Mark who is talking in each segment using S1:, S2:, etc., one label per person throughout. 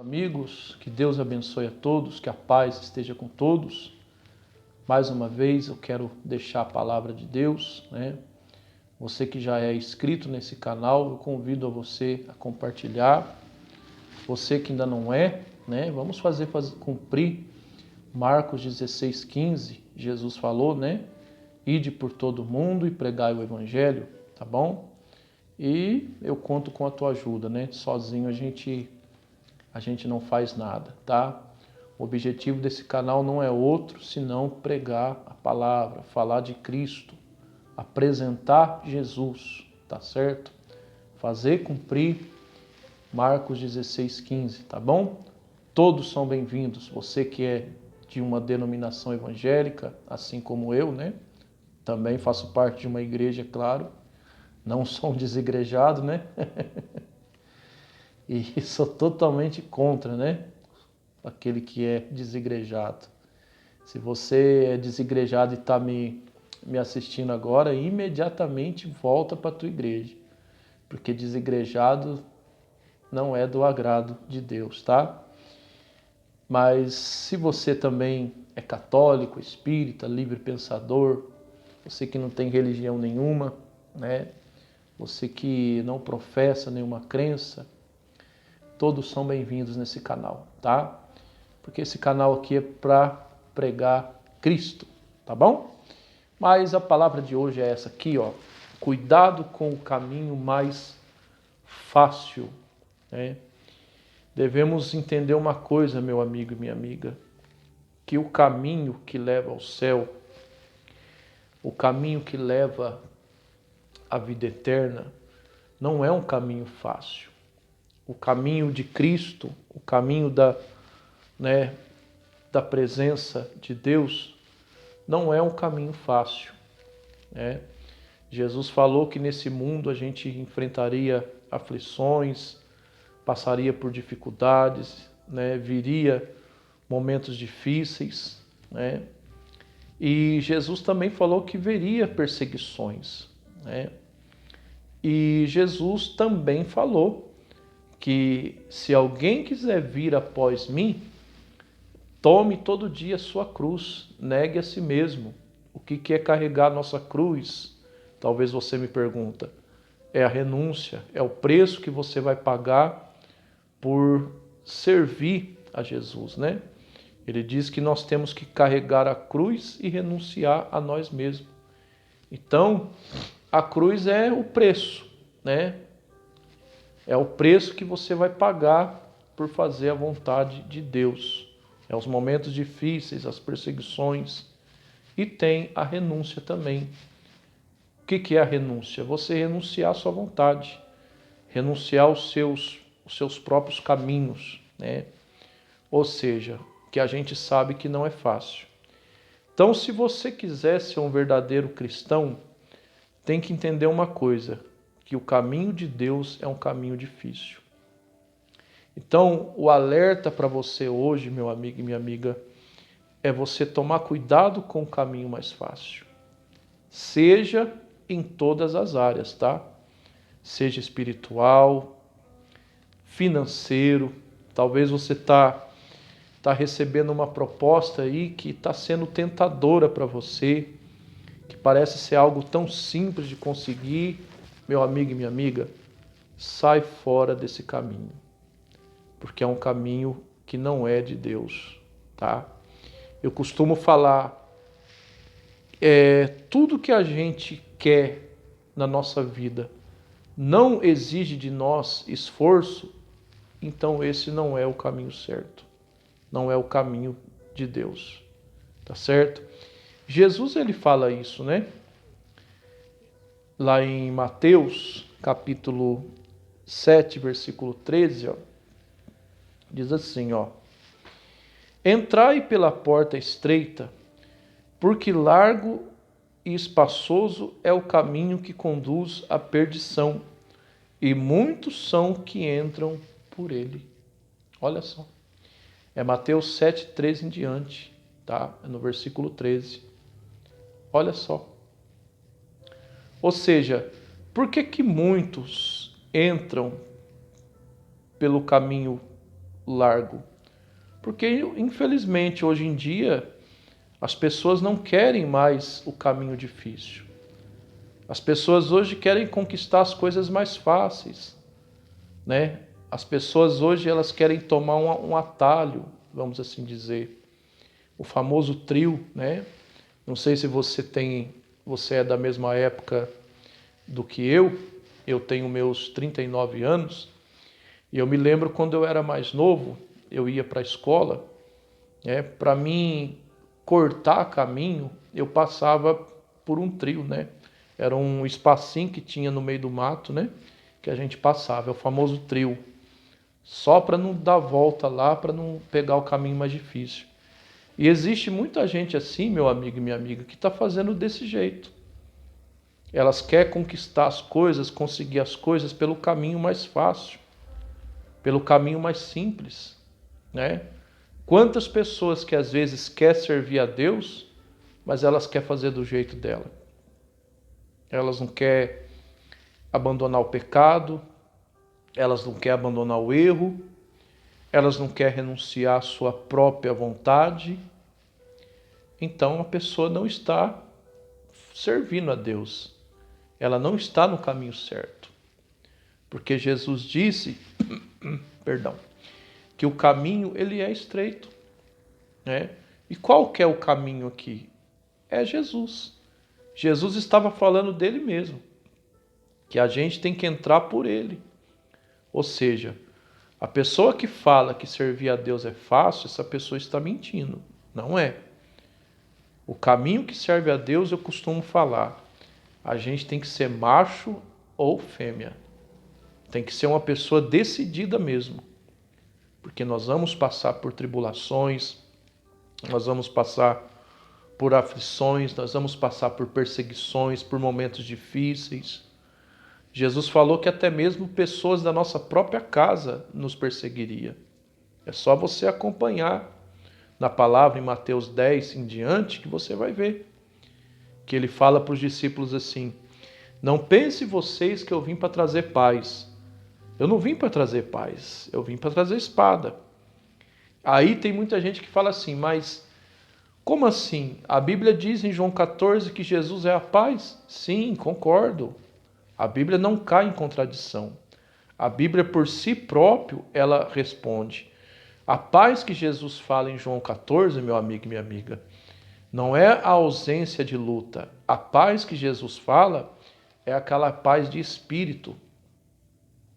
S1: Amigos, que Deus abençoe a todos, que a paz esteja com todos. Mais uma vez eu quero deixar a palavra de Deus, né? Você que já é inscrito nesse canal, eu convido a você a compartilhar. Você que ainda não é, né? Vamos fazer cumprir Marcos 16:15. Jesus falou, né? Ide por todo mundo e pregai o evangelho, tá bom? E eu conto com a tua ajuda, né? Sozinho a gente não faz nada, tá? O objetivo desse canal não é outro senão pregar a palavra, falar de Cristo, apresentar Jesus, tá certo? Fazer cumprir Marcos 16:15, tá bom? Todos são bem-vindos. Você que é de uma denominação evangélica, assim como eu, né? Também faço parte de uma igreja, é claro. Não sou um desigrejado, né? E sou totalmente contra, né? Aquele que é desigrejado. Se você é desigrejado e está me assistindo agora, imediatamente volta para a tua igreja. Porque desigrejado não é do agrado de Deus, tá? Mas se você também é católico, espírita, livre pensador, você que não tem religião nenhuma, né? Você que não professa nenhuma crença, todos são bem-vindos nesse canal, tá? Porque esse canal aqui é para pregar Cristo, tá bom? Mas a palavra de hoje é essa aqui, ó. Cuidado com o caminho mais fácil, né? Devemos entender uma coisa, meu amigo e minha amiga, que o caminho que leva ao céu, o caminho que leva à vida eterna, não é um caminho fácil. O caminho de Cristo, o caminho da presença de Deus, não é um caminho fácil, né? Jesus falou que nesse mundo a gente enfrentaria aflições, passaria por dificuldades, né? Viria momentos difíceis, né? E Jesus também falou que veria perseguições, né? E Jesus também falou que se alguém quiser vir após mim, tome todo dia a sua cruz, negue a si mesmo. O que é carregar a nossa cruz? Talvez você me pergunta. É a renúncia, é o preço que você vai pagar por servir a Jesus, né? Ele diz que nós temos que carregar a cruz e renunciar a nós mesmos. Então, a cruz é o preço, né? É o preço que você vai pagar por fazer a vontade de Deus. É os momentos difíceis, as perseguições. E tem a renúncia também. O que é a renúncia? Você renunciar à sua vontade. Renunciar aos seus próprios caminhos, né? Ou seja, que a gente sabe que não é fácil. Então, se você quiser ser um verdadeiro cristão, tem que entender uma coisa, que o caminho de Deus é um caminho difícil. Então, o alerta para você hoje, meu amigo e minha amiga, é você tomar cuidado com o caminho mais fácil. Seja em todas as áreas, tá? Seja espiritual, financeiro. Talvez você tá recebendo uma proposta aí que está sendo tentadora para você, que parece ser algo tão simples de conseguir. Meu amigo e minha amiga, sai fora desse caminho, porque é um caminho que não é de Deus, tá? Eu costumo falar, tudo que a gente quer na nossa vida não exige de nós esforço, então esse não é o caminho certo, não é o caminho de Deus, tá certo? Jesus, ele fala isso, né? Lá em Mateus, capítulo 7, versículo 13, ó, diz assim, ó: Entrai pela porta estreita, porque largo e espaçoso é o caminho que conduz à perdição, e muitos são que entram por ele. Olha só. É Mateus 7, 13 em diante, tá? É no versículo 13. Olha só. Ou seja, por que muitos entram pelo caminho largo? Porque, infelizmente, hoje em dia, as pessoas não querem mais o caminho difícil. As pessoas hoje querem conquistar as coisas mais fáceis, né? As pessoas hoje elas querem tomar um atalho, vamos assim dizer. O famoso trio, né? Não sei se você é da mesma época do que eu. Eu tenho meus 39 anos e eu me lembro quando eu era mais novo, eu ia para a escola, né? Para mim cortar caminho, eu passava por um trio, né? Era um espacinho que tinha no meio do mato, né? Que a gente passava, é o famoso trio. Só para não dar volta lá, para não pegar o caminho mais difícil. E existe muita gente assim, meu amigo e minha amiga, que está fazendo desse jeito. Elas querem conquistar as coisas, conseguir as coisas pelo caminho mais fácil, pelo caminho mais simples, né? Quantas pessoas que às vezes querem servir a Deus, mas elas querem fazer do jeito dela. Elas não querem abandonar o pecado, elas não querem abandonar o erro, elas não querem renunciar à sua própria vontade. Então a pessoa não está servindo a Deus. Ela não está no caminho certo. Porque Jesus disse, perdão, que o caminho ele é estreito, né? E qual que é o caminho aqui? É Jesus. Jesus estava falando dele mesmo, que a gente tem que entrar por ele. Ou seja, a pessoa que fala que servir a Deus é fácil, essa pessoa está mentindo. Não é. O caminho que serve a Deus, eu costumo falar, a gente tem que ser macho ou fêmea. Tem que ser uma pessoa decidida mesmo. Porque nós vamos passar por tribulações, nós vamos passar por aflições, nós vamos passar por perseguições, por momentos difíceis. Jesus falou que até mesmo pessoas da nossa própria casa nos perseguiria. É só você acompanhar na palavra em Mateus 10 em diante que você vai ver. Que ele fala para os discípulos assim, não pense vocês que eu vim para trazer paz. Eu não vim para trazer paz, eu vim para trazer espada. Aí tem muita gente que fala assim, mas como assim? A Bíblia diz em João 14 que Jesus é a paz? Sim, concordo. A Bíblia não cai em contradição. A Bíblia por si próprio, ela responde. A paz que Jesus fala em João 14, meu amigo e minha amiga, não é a ausência de luta. A paz que Jesus fala é aquela paz de espírito.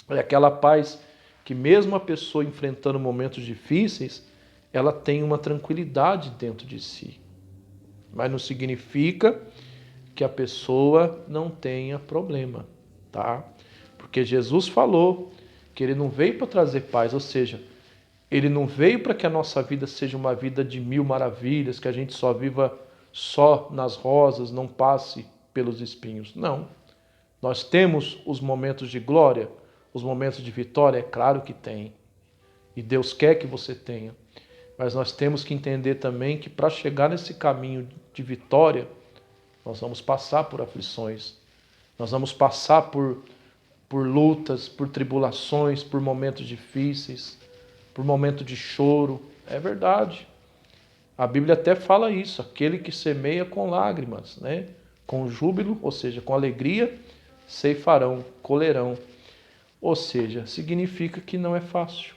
S1: É aquela paz que mesmo a pessoa enfrentando momentos difíceis, ela tem uma tranquilidade dentro de si. Mas não significa que a pessoa não tenha problema, tá? Porque Jesus falou que ele não veio para trazer paz, ou seja, ele não veio para que a nossa vida seja uma vida de mil maravilhas, que a gente só viva só nas rosas, não passe pelos espinhos. Não. Nós temos os momentos de glória, os momentos de vitória, é claro que tem. E Deus quer que você tenha. Mas nós temos que entender também que para chegar nesse caminho de vitória, nós vamos passar por aflições, nós vamos passar por lutas, por tribulações, por momentos difíceis, por momentos de choro. É verdade. A Bíblia até fala isso, aquele que semeia com lágrimas, né? Com júbilo, ou seja, com alegria, ceifarão, colherão. Ou seja, significa que não é fácil.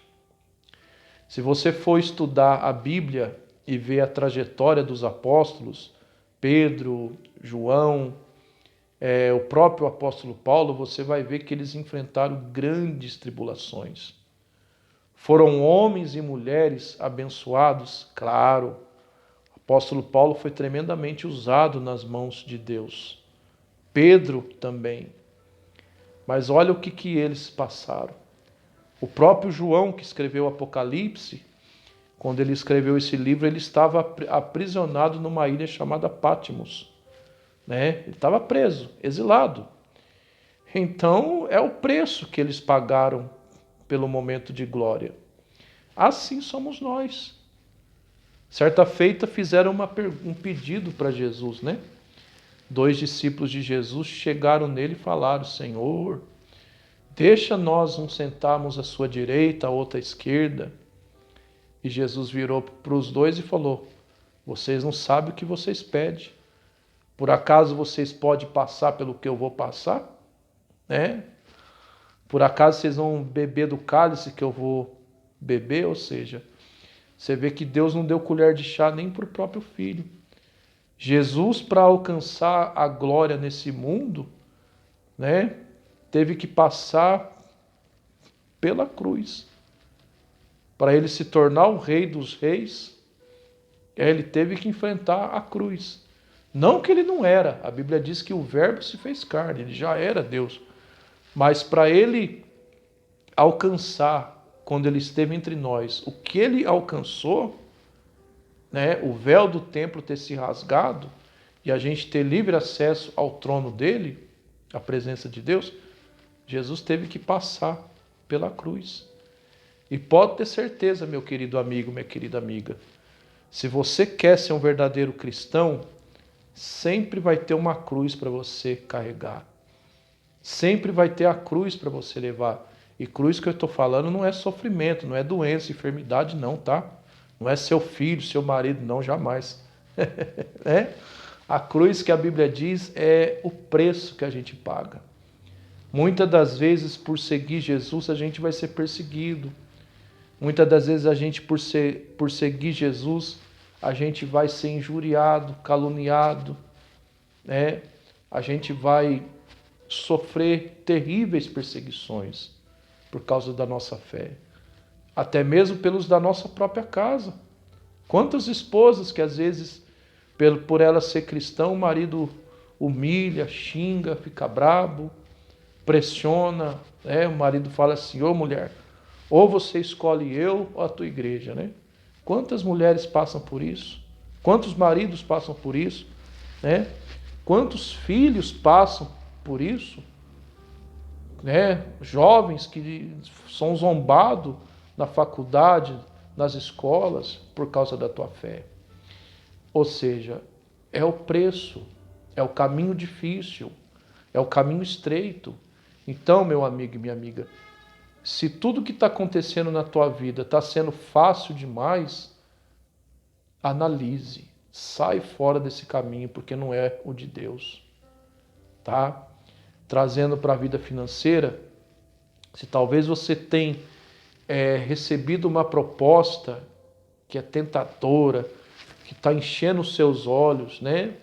S1: Se você for estudar a Bíblia e ver a trajetória dos apóstolos, Pedro, João, o próprio apóstolo Paulo, você vai ver que eles enfrentaram grandes tribulações. Foram homens e mulheres abençoados, claro. O apóstolo Paulo foi tremendamente usado nas mãos de Deus. Pedro também. Mas olha o que eles passaram. O próprio João, que escreveu o Apocalipse, quando ele escreveu esse livro, ele estava aprisionado numa ilha chamada Patmos, né? Ele estava preso, exilado. Então, é o preço que eles pagaram pelo momento de glória. Assim somos nós. Certa feita fizeram um pedido para Jesus, né? 2 discípulos de Jesus chegaram nele e falaram, Senhor, deixa nós uns sentarmos à sua direita, a outra à esquerda. E Jesus virou para os dois e falou: vocês não sabem o que vocês pedem. Por acaso vocês podem passar pelo que eu vou passar? Né? Por acaso vocês vão beber do cálice que eu vou beber? Ou seja, você vê que Deus não deu colher de chá nem para o próprio filho. Jesus, para alcançar a glória nesse mundo, né, teve que passar pela cruz. Para ele se tornar o rei dos reis, ele teve que enfrentar a cruz. Não que ele não era, a Bíblia diz que o verbo se fez carne, ele já era Deus. Mas para ele alcançar, quando ele esteve entre nós, o que ele alcançou, né, o véu do templo ter se rasgado e a gente ter livre acesso ao trono dele, à presença de Deus, Jesus teve que passar pela cruz. E pode ter certeza, meu querido amigo, minha querida amiga, se você quer ser um verdadeiro cristão, sempre vai ter uma cruz para você carregar. Sempre vai ter a cruz para você levar. E cruz que eu estou falando não é sofrimento, não é doença, enfermidade não, tá? Não é seu filho, seu marido, não, jamais. É? A cruz que a Bíblia diz é o preço que a gente paga. Muitas das vezes, por seguir Jesus, a gente vai ser perseguido. Muitas das vezes, a gente, por seguir Jesus, a gente vai ser injuriado, caluniado, né? A gente vai sofrer terríveis perseguições por causa da nossa fé. Até mesmo pelos da nossa própria casa. Quantas esposas que às vezes, por ela ser cristã, o marido humilha, xinga, fica brabo, pressiona, né? O marido fala assim: ô mulher, ou você escolhe eu ou a tua igreja, né? Quantas mulheres passam por isso? Quantos maridos passam por isso, né? Quantos filhos passam por isso, né? Jovens que são zombados na faculdade, nas escolas, por causa da tua fé. Ou seja, é o preço, é o caminho difícil, é o caminho estreito. Então, meu amigo e minha amiga, se tudo que está acontecendo na tua vida está sendo fácil demais, analise, sai fora desse caminho, porque não é o de Deus, tá? Trazendo para a vida financeira, se talvez você tenha recebido uma proposta que é tentadora, que está enchendo os seus olhos, né?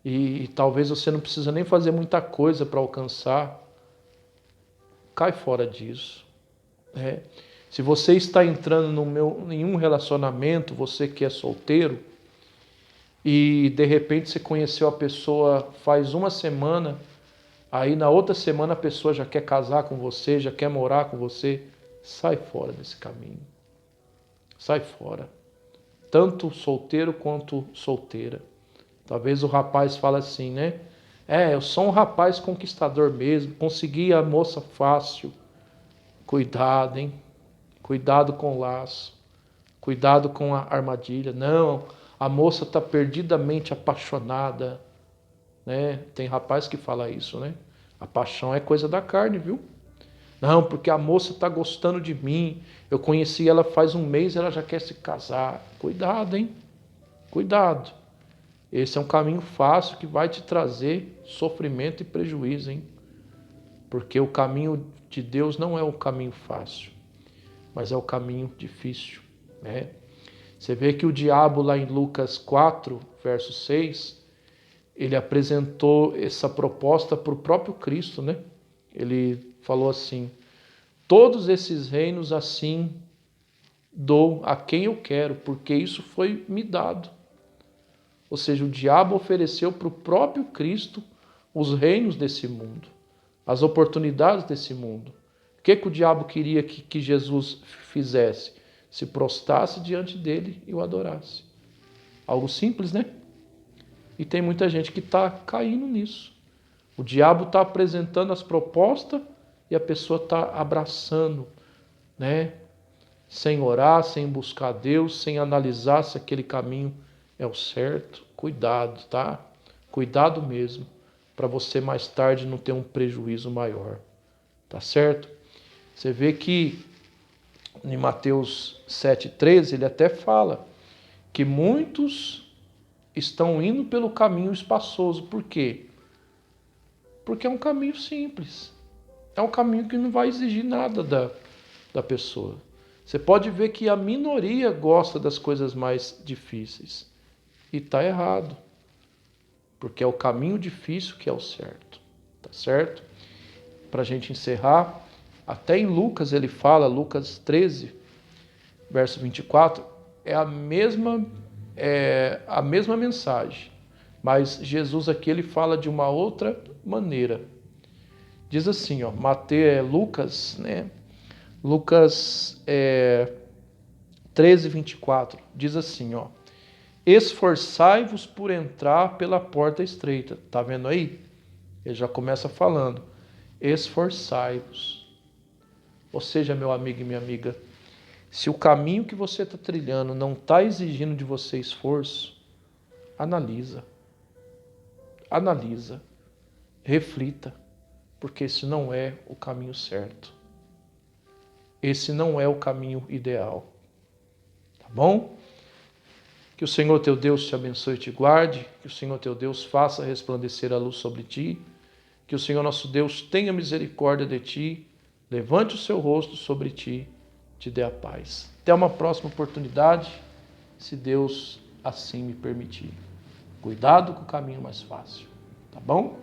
S1: E talvez você não precisa nem fazer muita coisa para alcançar, cai fora disso. É. Se você está entrando em um relacionamento, você que é solteiro, e de repente você conheceu a pessoa faz uma semana, aí na outra semana a pessoa já quer casar com você, já quer morar com você, sai fora desse caminho. Sai fora. Tanto solteiro quanto solteira. Talvez o rapaz fale assim, né? Eu sou um rapaz conquistador mesmo, consegui a moça fácil. Cuidado, hein? Cuidado com o laço. Cuidado com a armadilha. Não, a moça está perdidamente apaixonada, né? Tem rapaz que fala isso, né? A paixão é coisa da carne, viu? Não, porque a moça está gostando de mim. Eu conheci ela faz um mês, ela já quer se casar. Cuidado, hein? Cuidado. Esse é um caminho fácil que vai te trazer sofrimento e prejuízo, hein? Porque o caminho de Deus não é o caminho fácil, mas é o caminho difícil, né? Você vê que o diabo lá em Lucas 4, verso 6, ele apresentou essa proposta para o próprio Cristo, né? Ele falou assim: todos esses reinos assim dou a quem eu quero, porque isso foi me dado. Ou seja, o diabo ofereceu para o próprio Cristo os reinos desse mundo, as oportunidades desse mundo. O que o diabo queria que Jesus fizesse? Se prostrasse diante dele e o adorasse. Algo simples, né? E tem muita gente que está caindo nisso. O diabo está apresentando as propostas e a pessoa está abraçando, né? Sem orar, sem buscar Deus, sem analisar se aquele caminho é o certo. Cuidado, tá? Cuidado mesmo, para você mais tarde não ter um prejuízo maior. Tá certo? Você vê que em Mateus 7,13, ele até fala que muitos estão indo pelo caminho espaçoso. Por quê? Porque é um caminho simples. É um caminho que não vai exigir nada da pessoa. Você pode ver que a minoria gosta das coisas mais difíceis. E está errado. Porque é o caminho difícil que é o certo. Tá certo? Para a gente encerrar, até em Lucas ele fala, Lucas 13, verso 24, é a mesma mensagem. Mas Jesus aqui ele fala de uma outra maneira. Diz assim, ó, Lucas, né? Lucas 13, 24, diz assim, ó: esforçai-vos por entrar pela porta estreita. Tá vendo aí? Ele já começa falando, esforçai-vos. Ou seja, meu amigo e minha amiga, se o caminho que você está trilhando não está exigindo de você esforço, analisa, reflita, porque esse não é o caminho certo. Esse não é o caminho ideal. Tá bom? Que o Senhor teu Deus te abençoe e te guarde, que o Senhor teu Deus faça resplandecer a luz sobre ti, que o Senhor nosso Deus tenha misericórdia de ti, levante o seu rosto sobre ti, te dê a paz. Até uma próxima oportunidade, se Deus assim me permitir. Cuidado com o caminho mais fácil, tá bom?